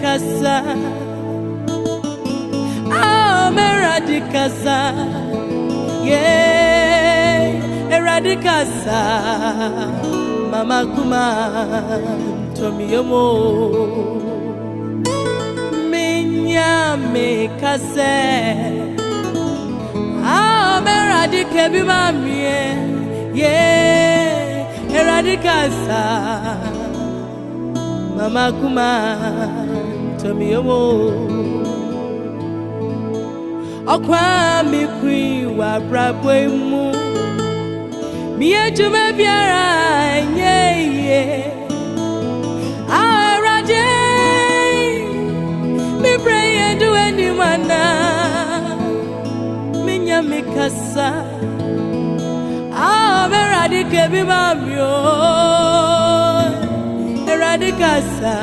kasa meradikasa yeah eradikasa mama kuma tomiyomo minya me kase meradike bimamie yeah eradikasa mama kuma tomiyomo okwa mi kwi wa brabwemu mi ejume biara nyeye arade mi pray do anyone minya mikasa eradike bimamio eradikasa